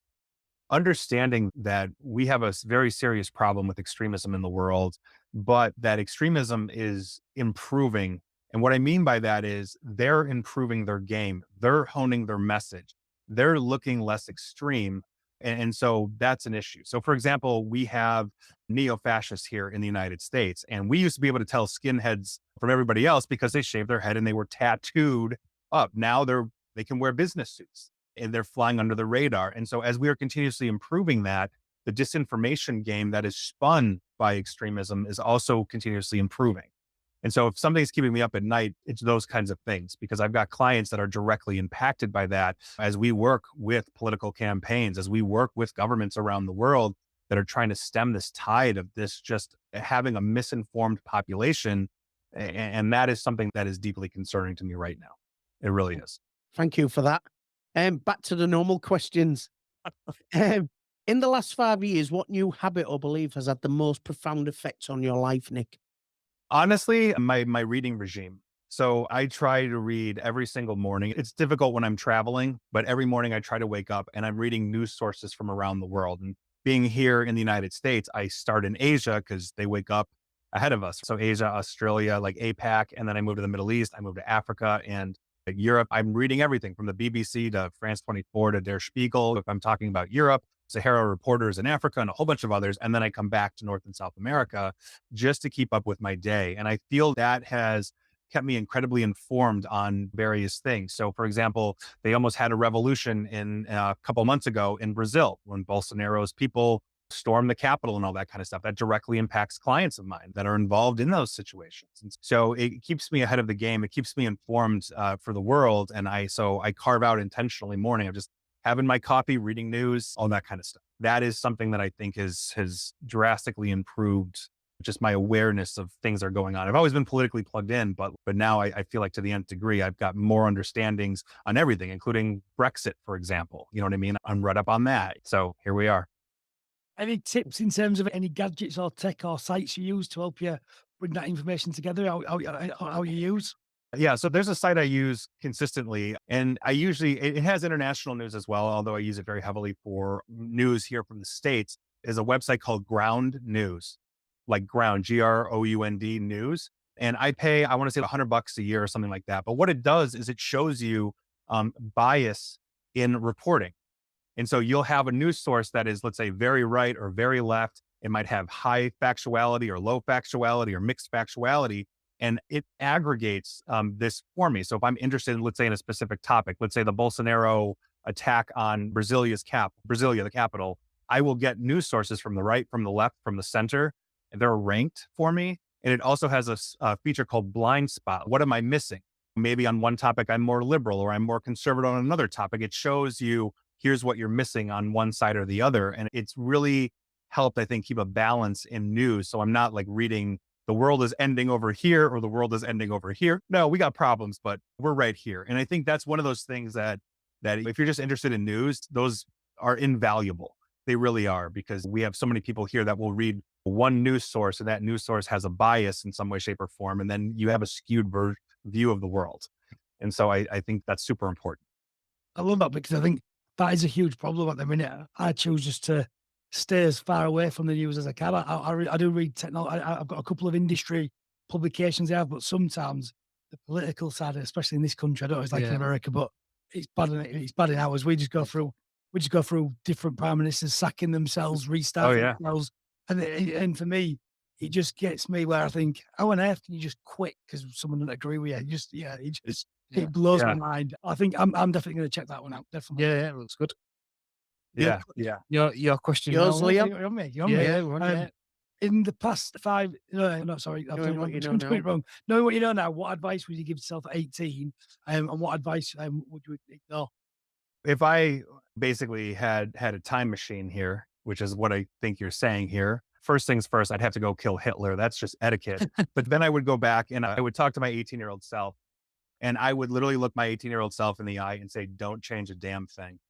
understanding that we have a very serious problem with extremism in the world, but that extremism is improving. And what I mean by that is they're improving their game. They're honing their message. They're looking less extreme. And so that's an issue. So for example, we have neo-fascists here in the United States, and we used to be able to tell skinheads from everybody else because they shaved their head and they were tattooed up. Now they can wear business suits and they're flying under the radar. And so as we are continuously improving that, the disinformation game that is spun by extremism is also continuously improving. And so if something's keeping me up at night, it's those kinds of things, because I've got clients that are directly impacted by that as we work with political campaigns, as we work with governments around the world that are trying to stem this tide of this just having a misinformed population. And that is something that is deeply concerning to me right now. It really is. Thank you for that. Back to the normal questions. In the last 5 years, what new habit or belief has had the most profound effect on your life, Nick? Honestly, my reading regime. So I try to read every single morning. It's difficult when I'm traveling, but every morning I try to wake up and I'm reading news sources from around the world. And being here in the United States, I start in Asia because they wake up ahead of us. So Asia, Australia, like APAC, and then I move to the Middle East, I move to Africa and Europe. I'm reading everything from the BBC to France 24 to Der Spiegel. If I'm talking about Europe, Sahara reporters in Africa and a whole bunch of others. And then I come back to North and South America just to keep up with my day. And I feel that has kept me incredibly informed on various things. So, for example, they almost had a revolution in a couple months ago in Brazil when Bolsonaro's people stormed the Capitol and all that kind of stuff. That directly impacts clients of mine that are involved in those situations. And so it keeps me ahead of the game. It keeps me informed for the world. And I carve out intentionally morning of just having my coffee, reading news, all that kind of stuff. That is something that I think has drastically improved just my awareness of things that are going on. I've always been politically plugged in, but now I feel like to the nth degree, I've got more understandings on everything, including Brexit, for example. You know what I mean? I'm read up on that. So here we are. Any tips in terms of any gadgets or tech or sites you use to help you bring that information together? How you use? Yeah, so there's a site I use consistently, and it has international news as well, although I use it very heavily for news here from the States, is a website called Ground News, like ground, GROUND news. And I want to say $100 a year or something like that. But what it does is it shows you bias in reporting. And so you'll have a news source that is, let's say, very right or very left. It might have high factuality or low factuality or mixed factuality, and it aggregates this for me. So if I'm interested, let's say, in a specific topic, let's say the Bolsonaro attack on Brasilia, the capital, I will get news sources from the right, from the left, from the center, and they're ranked for me. And it also has a feature called blind spot. What am I missing? Maybe on one topic, I'm more liberal or I'm more conservative on another topic. It shows you, here's what you're missing on one side or the other. And it's really helped, I think, keep a balance in news. So I'm not like reading the world is ending over here or the world is ending over here. No, we got problems, but we're right here. And I think that's one of those things that if you're just interested in news, those are invaluable. They really are, because we have so many people here that will read one news source and that news source has a bias in some way, shape, or form. And then you have a skewed view of the world. And so I think that's super important. I love that, because I think that is a huge problem at the minute. I choose just to stay as far away from the news as I can. I do read technology. I've got a couple of industry publications I have, but sometimes the political side, especially in this country, I don't know, it's like in Yeah. America, but it's bad in ours. We just go through different prime ministers sacking themselves, restarting yeah. themselves. And for me, it just gets me where I think, how on earth can you just quit because someone doesn't agree with you? Yeah. It blows Yeah. my mind. I think I'm definitely going to check that one out. Definitely. Yeah, it looks good. Yeah. Your question. Yours, now, Liam? You're on me. You're Yeah, on me. yeah, we're on, yeah. In the past 5, no, sorry, I've Knowing done what you it know wrong. I'm doing it now. wrong. Knowing what you know now, what advice would you give yourself at 18? And what advice would you ignore? If I basically had a time machine here, which is what I think you're saying here, first things first, I'd have to go kill Hitler. That's just etiquette. But then I would go back and I would talk to my 18-year-old self, and I would literally look my 18-year-old self in the eye and say, don't change a damn thing.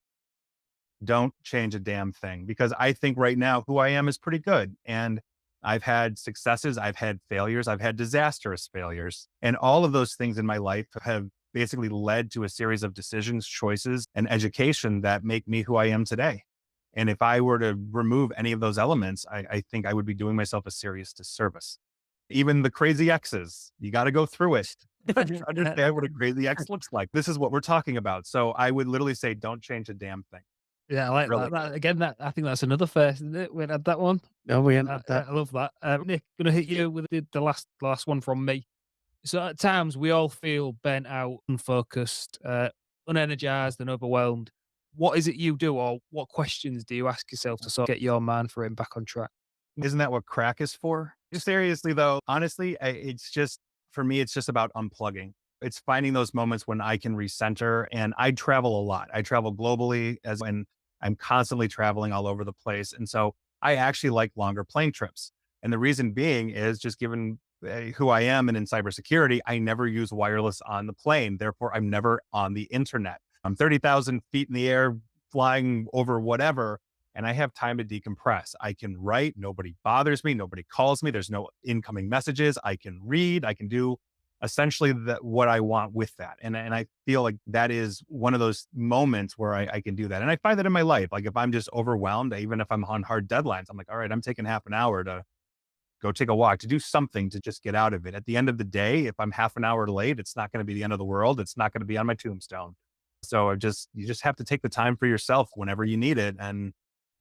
Don't change a damn thing, because I think right now who I am is pretty good. And I've had successes, I've had failures, I've had disastrous failures. And all of those things in my life have basically led to a series of decisions, choices, and education that make me who I am today. And if I were to remove any of those elements, I think I would be doing myself a serious disservice. Even the crazy X's, you got to go through it to understand what a crazy X looks like. This is what we're talking about. So I would literally say, don't change a damn thing. Yeah, I like Really that. Again, I think that's another first, isn't it? We had that one. No, we ain't had that. I love that. Nick, gonna hit you with the last one from me. So at times we all feel burnt out, unfocused, unenergized, and overwhelmed. What is it you do, or what questions do you ask yourself to sort of get your mind frame back on track? Isn't that what crack is for? Seriously, though, honestly, for me, it's just about unplugging. It's finding those moments when I can recenter. And I travel a lot. I travel globally, and I'm constantly traveling all over the place. And so I actually like longer plane trips. And the reason being is just given who I am and in cybersecurity, I never use wireless on the plane. Therefore, I'm never on the internet. I'm 30,000 feet in the air, flying over whatever, and I have time to decompress. I can write. Nobody bothers me. Nobody calls me. There's no incoming messages. I can read. I can do essentially what I want with that. And I feel like that is one of those moments where I can do that. And I find that in my life, like if I'm just overwhelmed, even if I'm on hard deadlines, I'm like, all right, I'm taking half an hour to go take a walk, to do something to just get out of it. At the end of the day, if I'm half an hour late, it's not going to be the end of the world. It's not going to be on my tombstone. So you just have to take the time for yourself whenever you need it. And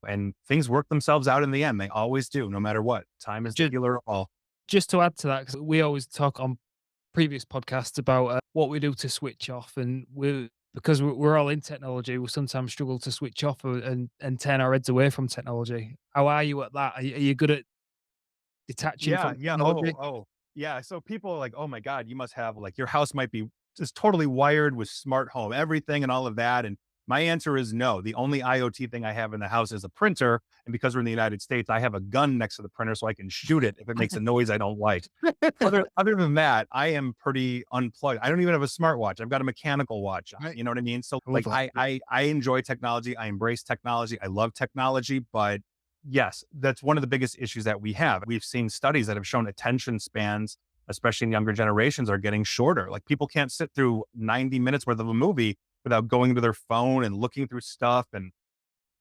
And things work themselves out in the end. They always do, no matter what. Time is the healer of all. Just to add to that, 'cause we always talk on previous podcasts about what we do to switch off, and because we're all in technology, we sometimes struggle to switch off and turn our heads away from technology. How are you at that? Are you good at detaching Yeah, from yeah. technology? Yeah. So people are like, oh my God, you must have like your house might be just totally wired with smart home, everything and all of that. And my answer is no. The only IoT thing I have in the house is a printer. And because we're in the United States, I have a gun next to the printer so I can shoot it if it makes a noise I don't like. Other than that, I am pretty unplugged. I don't even have a smartwatch. I've got a mechanical watch on. Right. You know what I mean? So I like love that. I enjoy technology. I embrace technology. I love technology, but yes, that's one of the biggest issues that we have. We've seen studies that have shown attention spans, especially in younger generations, are getting shorter. Like people can't sit through 90 minutes worth of a movie without going to their phone and looking through stuff. And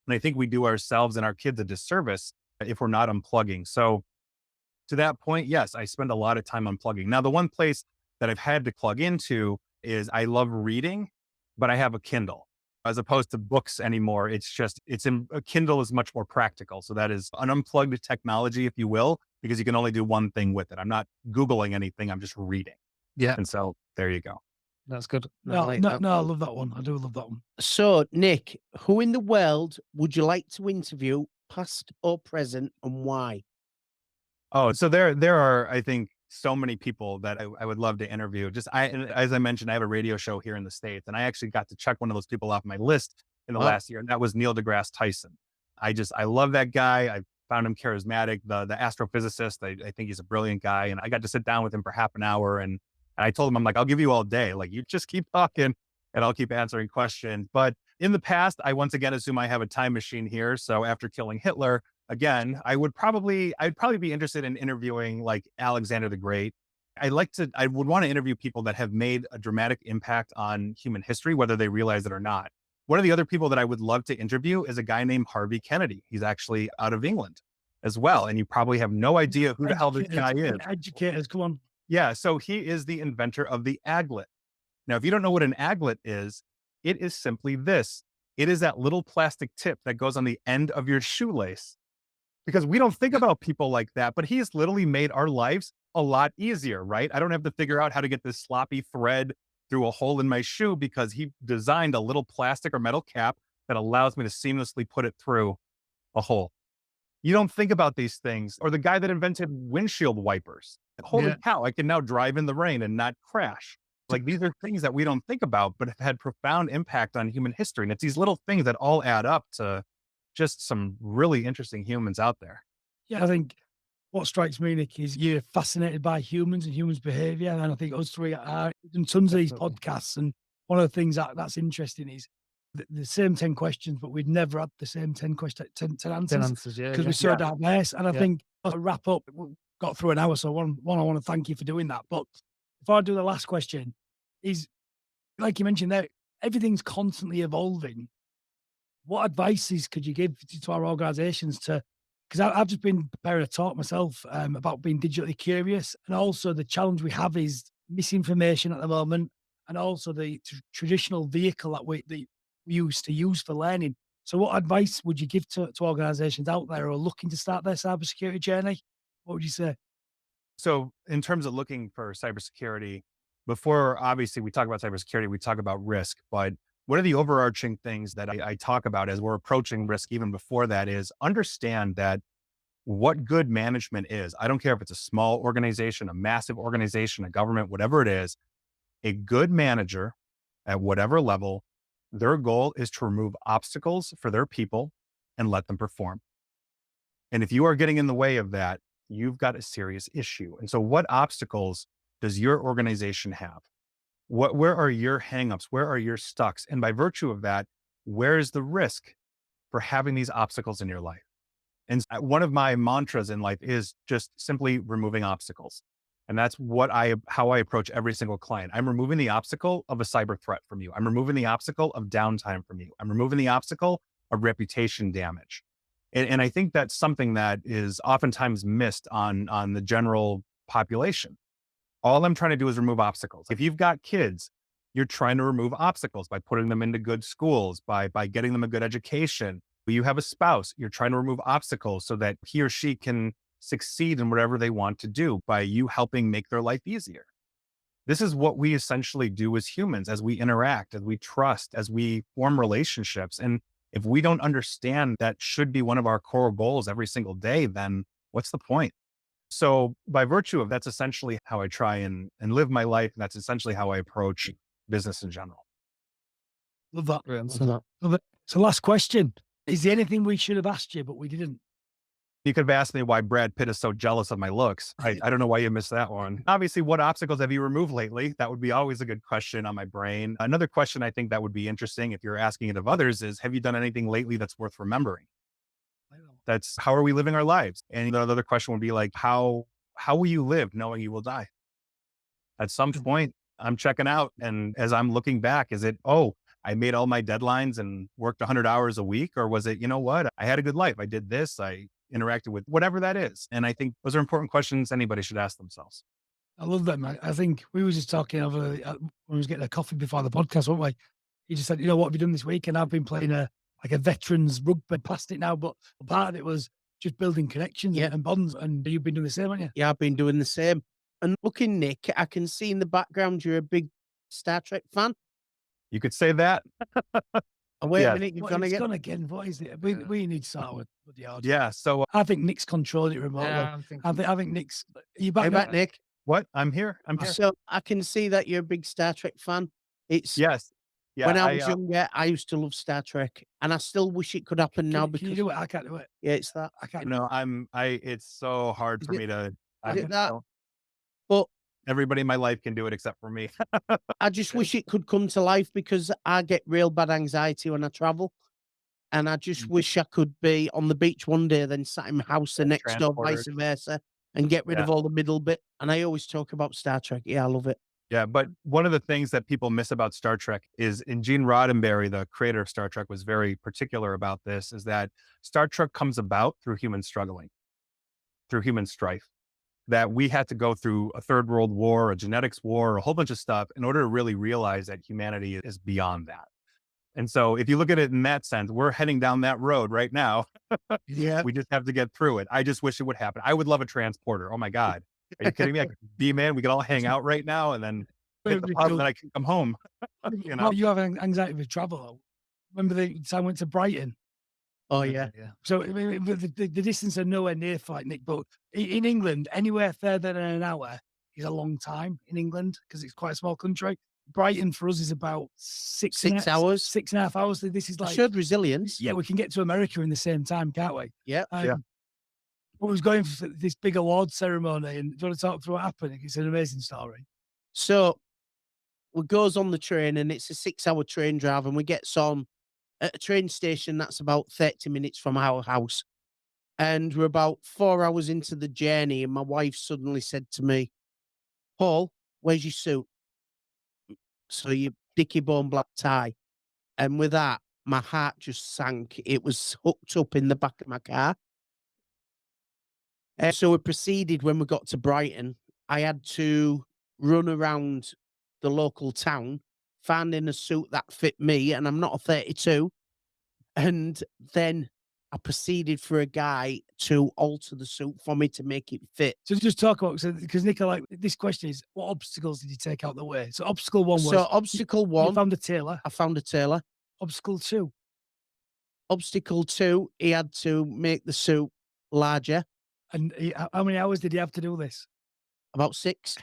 I think we do ourselves and our kids a disservice if we're not unplugging. So to that point, yes, I spend a lot of time unplugging. Now, the one place that I've had to plug into is I love reading, but I have a Kindle as opposed to books anymore. A Kindle is much more practical. So that is an unplugged technology, if you will, because you can only do one thing with it. I'm not Googling anything. I'm just reading. Yeah, And so there you go. that's good. I No, like no, that. no, I love that one. I do love that one. So, Nick, who in the world would you like to interview, past or present, and why? Oh, so there are, I think, so many people that I would love to interview. As I mentioned, I have a radio show here in the States, and I actually got to check one of those people off my list in the Wow. last year, and that was Neil deGrasse Tyson. I love that guy. I found him charismatic, the astrophysicist. I think he's a brilliant guy, and I got to sit down with him for half an hour, and I told him, I'm like, I'll give you all day. Like, you just keep talking, and I'll keep answering questions. But in the past, I once again assume I have a time machine here. So after killing Hitler, again, I'd probably be interested in interviewing like Alexander the Great. I would want to interview people that have made a dramatic impact on human history, whether they realize it or not. One of the other people that I would love to interview is a guy named Harvey Kennedy. He's actually out of England as well. And you probably have no idea who the hell this guy is. Educators, come on. Yeah. So he is the inventor of the aglet. Now, if you don't know what an aglet is, it is simply this. It is that little plastic tip that goes on the end of your shoelace, because we don't think about people like that, but he's literally made our lives a lot easier, right? I don't have to figure out how to get this sloppy thread through a hole in my shoe because he designed a little plastic or metal cap that allows me to seamlessly put it through a hole. You don't think about these things. Or the guy that invented windshield wipers. Holy Yeah. cow, I can now drive in the rain and not crash. Like, these are things that we don't think about, but have had profound impact on human history. And it's these little things that all add up to just some really interesting humans out there. Yeah, I think what strikes me, Nick, is you're fascinated by humans and humans' behaviour. And I think us three are. We've done tons of these Definitely. podcasts. And one of the things that's interesting is the same 10 questions, but we'd never had the same 10 questions, 10 10 answers answers, yeah. because Yeah. we're so Yeah. diverse. And I Yeah. think to wrap up, we got through an hour. So one, I want to thank you for doing that. But if I do the last question, is like you mentioned there, everything's constantly evolving. What advices could you give to our organizations because I've just been preparing a talk myself about being digitally curious. And also the challenge we have is misinformation at the moment. And also the traditional vehicle that we used to use for learning. So what advice would you give to organizations out there who are looking to start their cybersecurity journey? What would you say? So, in terms of looking for cybersecurity, before obviously we talk about cybersecurity, we talk about risk. But one of the overarching things that I talk about as we're approaching risk, even before that, is understand that what good management is. I don't care if it's a small organization, a massive organization, a government, whatever it is, a good manager at whatever level, their goal is to remove obstacles for their people and let them perform. And if you are getting in the way of that, you've got a serious issue. And so what obstacles does your organization have? Where are your hangups? Where are your stucks? And by virtue of that, where is the risk for having these obstacles in your life? And one of my mantras in life is just simply removing obstacles. And that's how I approach every single client. I'm removing the obstacle of a cyber threat from you. I'm removing the obstacle of downtime from you. I'm removing the obstacle of reputation damage. And I think that's something that is oftentimes missed on the general population. All I'm trying to do is remove obstacles. If you've got kids, you're trying to remove obstacles by putting them into good schools, by getting them a good education, You have a spouse, you're trying to remove obstacles so that he or she can succeed in whatever they want to do by you helping make their life easier. This is what we essentially do as humans, as we interact, as we trust, as we form relationships. And if we don't understand that should be one of our core goals every single day, then what's the point? So by virtue of that's essentially how I try and live my life. And that's essentially how I approach business in general. Love that. Great What's answer. that? Love it. So last question. Is there anything we should have asked you, but we didn't? You could have asked me why Brad Pitt is so jealous of my looks. I don't know why you missed that one. Obviously, what obstacles have you removed lately? That would be always a good question on my brain. Another question I think that would be interesting if you're asking it of others is, have you done anything lately that's worth remembering? That's how are we living our lives? And the other question would be like, how will you live knowing you will die? At some point, I'm checking out. And as I'm looking back, is it, oh, I made all my deadlines and worked 100 hours a week? Or was it, you know what? I had a good life. I did this. I interacted with whatever that is. And I think those are important questions anybody should ask themselves. I love that, man. I think we were just talking over when we was getting a coffee before the podcast, weren't we? He just said, you know, what have you done this week? And I've been playing like a veterans rugby, past it now, but part of it was just building connections Yeah. and bonds. And you've been doing the same, haven't you? Yeah, I've been doing the same. And looking, Nick, I can see in the background you're a big Star Trek fan. You could say that. Oh, wait Yeah. a minute, you've What, gone it's again. gone again. What is it? We need to start with the odds. Yeah. So I think Nick's controlling it remotely. Yeah, I think Nick's. Are you back? Hey, now? back, Nick. what? I'm here. I'm here. So I can see that you're a big Star Trek fan. It's Yes. Yeah. when I was younger, I used to love Star Trek, and I still wish it could happen now Can you because do it? I can't do it. yeah, it's that. I can't. no, it's so hard Is for it- me to, Is it that? know, But everybody in my life can do it except for me. I just wish it could come to life because I get real bad anxiety when I travel. And I just wish I could be on the beach one day, then sat in my house the next door, vice Transporters. versa, and get rid Yeah. of all the middle bit. And I always talk about Star Trek. Yeah, I love it. Yeah, but one of the things that people miss about Star Trek is, and Gene Roddenberry, the creator of Star Trek, was very particular about this, is that Star Trek comes about through human struggling, through human strife. That we had to go through a third world war, a genetics war, a whole bunch of stuff in order to really realize that humanity is beyond that. And so if you look at it in that sense, we're heading down that road right now. Yeah. We just have to get through it. I just wish it would happen. I would love a transporter. Oh my God. Are you kidding me? I could be, man, we could all hang out right now and then hit the pub and then I can come home. You know? Well, you have anxiety with travel. Though. Remember the time I went to Brighton? Oh, yeah. Yeah. So I mean, the distance are nowhere near like Nick, but in England, anywhere further than an hour is a long time in England because it's quite a small country. Brighton for us is about 6 hours. 6.5 hours. This is I like, showed resilience. yeah, we can get to America in the same time, can't we? Yeah. Yeah. But we was going for this big award ceremony, and do you want to talk through what happened? It's an amazing story. So we goes on the train, and it's a 6-hour train drive, and we gets on at a train station that's about 30 minutes from our house. And we're about 4 hours into the journey, and my wife suddenly said to me, Paul, where's your suit? So your dicky bone black tie. And with that, my heart just sank. It was hooked up in the back of my car. And so we proceeded when we got to Brighton. I had to run around the local town, finding a suit that fit me, and I'm not a 32. And then I proceeded for a guy to alter the suit for me to make it fit. So just talk about, because Nicola, this question is, what obstacles did you take out the way? So obstacle one was, So obstacle you one, found a tailor. I found a tailor. Obstacle two, Obstacle two, he had to make the suit larger, and how many hours did you have to do this? about 6.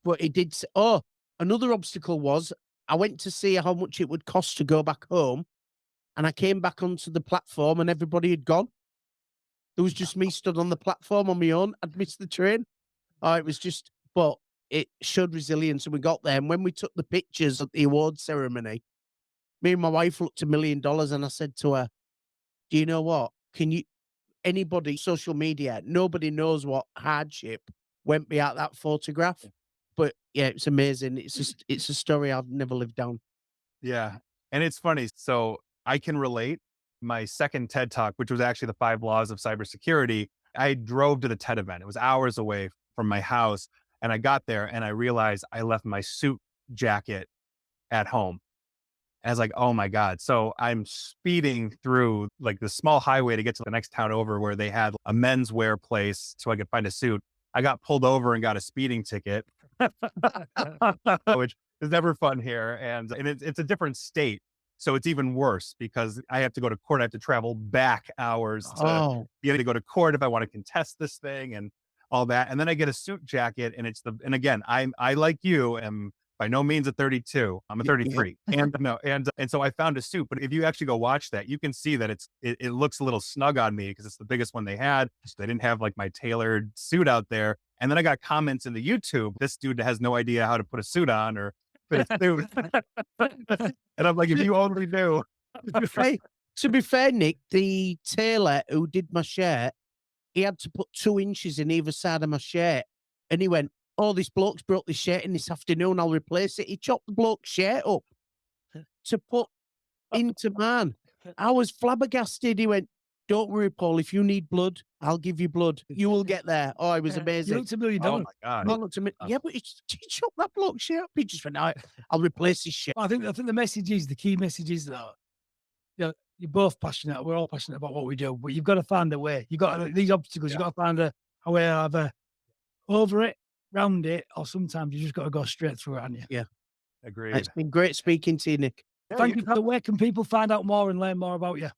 But he did. Oh, another obstacle was I went to see how much it would cost to go back home, and I came back onto the platform, and everybody had gone. There was just me stood on the platform on my own. I'd missed the train. Oh, it was just, but it showed resilience, and we got there. And when we took the pictures at the award ceremony, me and my wife looked $1 million, and I said to her, "Do you know what? Can you, anybody, social media, nobody knows what hardship went me out that photograph." But yeah, it's amazing. It's just, it's a story I've never lived down. Yeah. And it's funny. So I can relate. My second TED talk, which was actually the 5 laws of cybersecurity, I drove to the TED event. It was hours away from my house. And I got there and I realized I left my suit jacket at home. And I was like, oh my God. So I'm speeding through like the small highway to get to the next town over where they had a menswear place so I could find a suit. I got pulled over and got a speeding ticket, which is never fun here. And it's a different state. So it's even worse because I have to go to court. I have to travel back hours to be able to go to court if I want to contest this thing and all that. And then I get a suit jacket and and again, I like you am by no means a 32. I'm a 33. And no, and so I found a suit, but if you actually go watch that, you can see that it looks a little snug on me because it's the biggest one they had. So they didn't have like my tailored suit out there. And then I got comments in the YouTube, this dude has no idea how to put a suit on or fit a suit. And I'm like, if you only knew. Hey, to be fair, Nick, the tailor who did my shirt, he had to put 2 inches in either side of my shirt. And he went, oh, this bloke's brought this shirt in this afternoon. I'll replace it. He chopped the bloke's shirt up to put into mine. I was flabbergasted. He went, don't worry, Paul. If you need blood, I'll give you blood. You will get there. Oh, it was You amazing. looked $1 million. Oh my God. Not looked at me. Yeah, but he chopped that bloke's shirt up. He just went, I'll replace his shirt. I think the message is, the key message is that, you know, you're both passionate. We're all passionate about what we do, but you've got to find a way. You've got these obstacles. You've got to find a way either over it, round it, or sometimes you just got to go straight through it, haven't you? Yeah. Agreed. It's been great speaking to you, Nick. Thank you. Where can people find out more and learn more about you?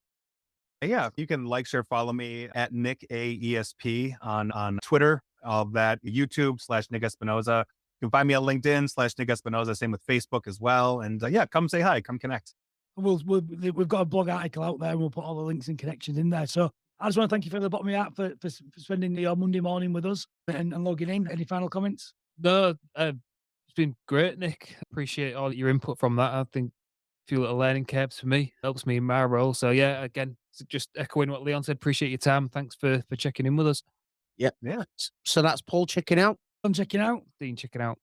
Yeah, you can like, share, follow me at Nick AESP on Twitter, all of that, YouTube /Nick Espinosa. You can find me at LinkedIn /Nick Espinosa, same with Facebook as well. And yeah, come say hi, come connect. We've got a blog article out there and we'll put all the links and connections in there. So I just want to thank you from the bottom of my heart for spending your Monday morning with us and logging in. Any final comments? No, it's been great, Nick. Appreciate all your input from that. I think a few little learning curves for me. Helps me in my role. So yeah, again, just echoing what Leon said. Appreciate your time. Thanks for checking in with us. Yeah. Yeah. So that's Paul checking out. I'm checking out. Dean checking out.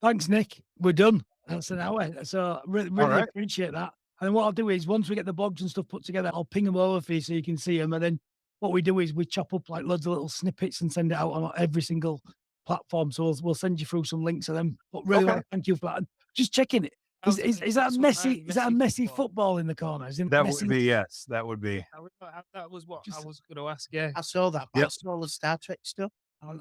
Thanks, Nick. We're done. That's an hour. So really right. appreciate that. And what I'll do is once we get the blogs and stuff put together, I'll ping them over for you so you can see them. And then what we do is we chop up like loads of little snippets and send it out on every single platform. So we'll send you through some links of them. But really want to thank you for that. And just checking it. Is that messy? Is that a messy football in the corners? That would be, yes, that would be. That was what I was going to ask. Yeah, I saw that. Yep. I saw all the Star Trek stuff.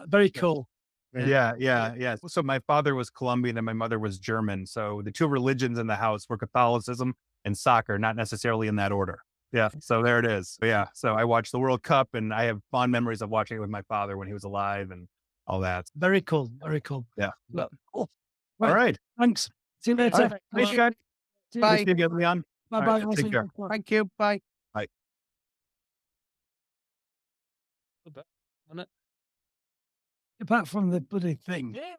Very cool. Yeah. So my father was Colombian and my mother was German. So the two religions in the house were Catholicism and soccer, not necessarily in that order. Yeah. So there it is. Yeah. So I watched the World Cup and I have fond memories of watching it with my father when he was alive and all that. Very cool. Very cool. Yeah. Look, cool. All right. Thanks. See you later. All right. Thanks, guys. Bye. Nice to meet you, Leon. Bye All bye. right, take care. Thank you. Bye. wasn't it? Apart from the bloody thing. Yeah.